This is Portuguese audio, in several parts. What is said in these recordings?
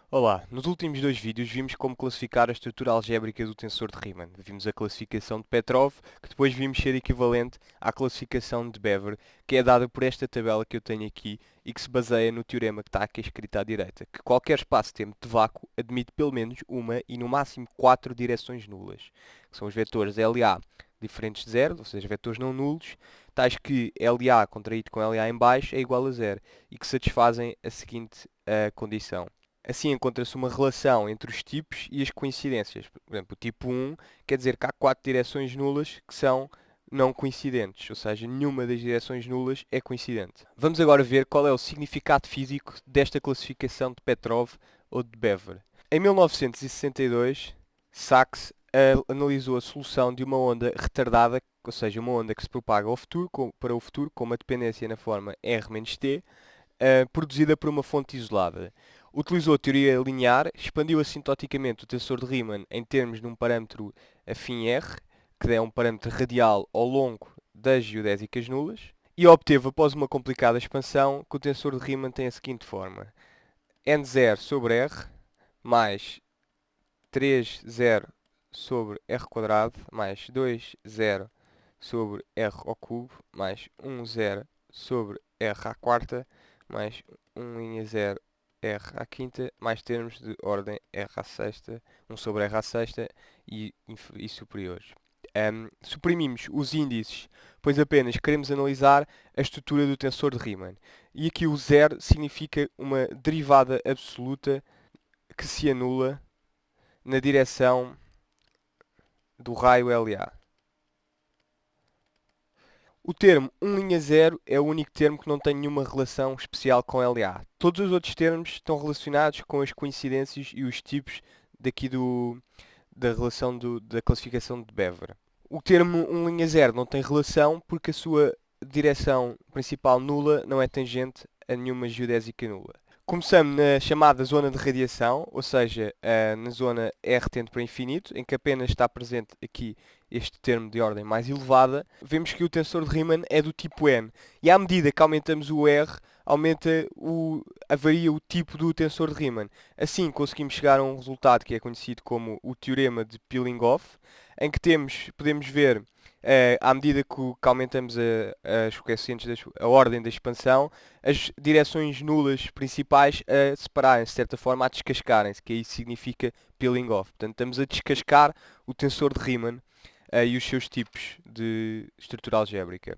Olá, nos últimos dois vídeos vimos como classificar a estrutura algébrica do tensor de Riemann. Vimos a classificação de Petrov, que depois vimos ser equivalente à classificação de Bever, que é dada por esta tabela que eu tenho aqui e que se baseia no teorema que está aqui escrito à direita, que qualquer espaço-tempo de vácuo admite pelo menos uma e no máximo quatro direções nulas, que são os vetores LA diferentes de zero, ou seja, vetores não nulos, tais que LA contraído com LA em baixo é igual a zero e que satisfazem a seguinte condição. Assim, encontra-se uma relação entre os tipos e as coincidências. Por exemplo, o tipo 1 quer dizer que há quatro direções nulas que são não coincidentes, ou seja, nenhuma das direções nulas é coincidente. Vamos agora ver qual é o significado físico desta classificação de Petrov ou de Bever. Em 1962, Sachs analisou a solução de uma onda retardada, ou seja, uma onda que se propaga para o futuro com uma dependência na forma r-t, produzida por uma fonte isolada. Utilizou a teoria linear, expandiu assintoticamente o tensor de Riemann em termos de um parâmetro afim R, que é um parâmetro radial ao longo das geodésicas nulas, e obteve, após uma complicada expansão, que o tensor de Riemann tem a seguinte forma: n0 sobre r mais 3 zero sobre r quadrado mais 2 zero sobre r ao cubo mais 1 zero sobre r à quarta mais 1 linha 0 r à quinta mais termos de ordem r à sexta, 1 sobre r à sexta e superiores. Suprimimos os índices, pois apenas queremos analisar a estrutura do tensor de Riemann. E aqui o zero significa uma derivada absoluta que se anula na direção do raio LA. O termo 1,0 é o único termo que não tem nenhuma relação especial com LA. Todos os outros termos estão relacionados com as coincidências e os tipos daqui da relação da classificação de Bever. O termo 1,0 não tem relação porque a sua direção principal nula não é tangente a nenhuma geodésica nula. Começamos na chamada zona de radiação, ou seja, na zona R tende para infinito, em que apenas está presente aqui este termo de ordem mais elevada. Vemos que o tensor de Riemann é do tipo N. E à medida que aumentamos o R, varia o tipo do tensor de Riemann. Assim, conseguimos chegar a um resultado que é conhecido como o teorema de Peeling-Off, em que podemos ver, à medida que aumentamos as coeficientes, a ordem da expansão, as direções nulas principais a separarem-se, de certa forma, a descascarem-se, que aí significa peeling off. Portanto, estamos a descascar o tensor de Riemann e os seus tipos de estrutura algébrica.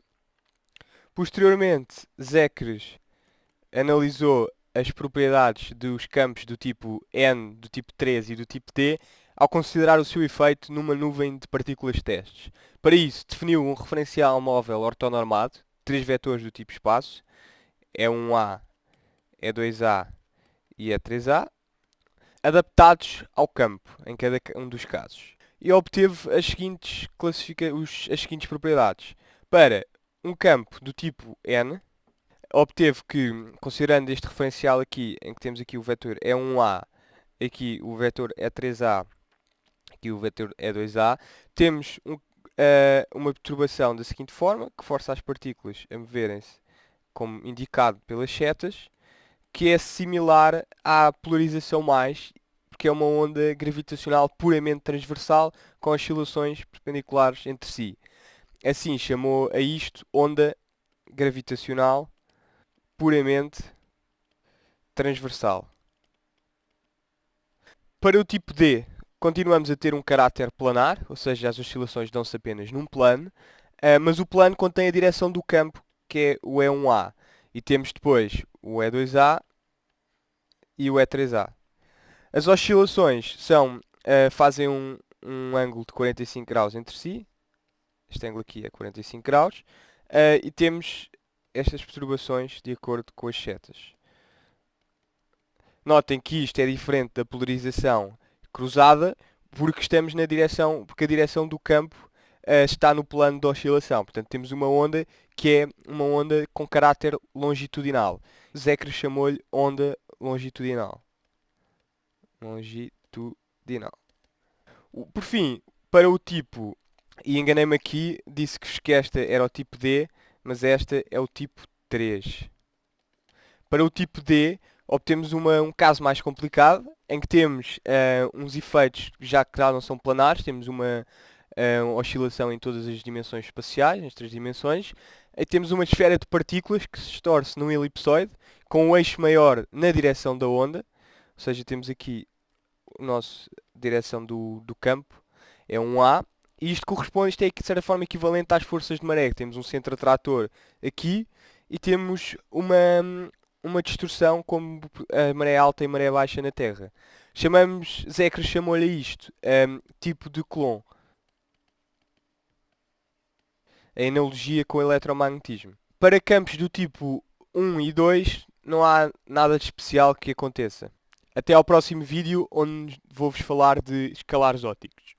Posteriormente, Zekres analisou as propriedades dos campos do tipo N, do tipo 3 e do tipo D, ao considerar o seu efeito numa nuvem de partículas testes. Para isso, definiu um referencial móvel ortonormado, três vetores do tipo espaço, E1A, E2A e E3A, adaptados ao campo, em cada um dos casos. E obteve as seguintes propriedades. Para um campo do tipo N, obteve que, considerando este referencial aqui, em que temos aqui o vetor E1A, aqui o vetor E3A, aqui o vetor E2A, temos uma perturbação da seguinte forma, que força as partículas a moverem-se como indicado pelas setas, que é similar à polarização mais, porque é uma onda gravitacional puramente transversal com oscilações perpendiculares entre si. Assim chamou a isto onda gravitacional puramente transversal. Para o tipo D, continuamos a ter um caráter planar, ou seja, as oscilações dão-se apenas num plano, mas o plano contém a direção do campo, que é o E1A. E temos depois o E2A e o E3A. As oscilações fazem um ângulo de 45 graus entre si. Este ângulo aqui é 45 graus. E temos estas perturbações de acordo com as setas. Notem que isto é diferente da polarização cruzada, porque a direção do campo está no plano da oscilação. Portanto, temos uma onda que é uma onda com caráter longitudinal. Zekre chamou-lhe onda longitudinal. Longitudinal. Por fim, para o tipo, e enganei-me aqui, disse que esta era o tipo D, mas esta é o tipo 3. Para o tipo D, obtemos um caso mais complicado, em que temos uns efeitos já que já não são planares, temos uma oscilação em todas as dimensões espaciais, nas três dimensões. E temos uma esfera de partículas que se torce num elipsoide, com o eixo maior na direção da onda, ou seja, temos aqui a nossa direção do campo, é um A, e isto é de certa forma equivalente às forças de maré. Temos um centro atrator aqui e temos uma distorção como a maré alta e a maré baixa na Terra. Zecre chamou-lhe a isto tipo de Coulomb, a analogia com o eletromagnetismo. Para campos do tipo 1 e 2 não há nada de especial que aconteça. Até ao próximo vídeo onde vou-vos falar de escalares ópticos.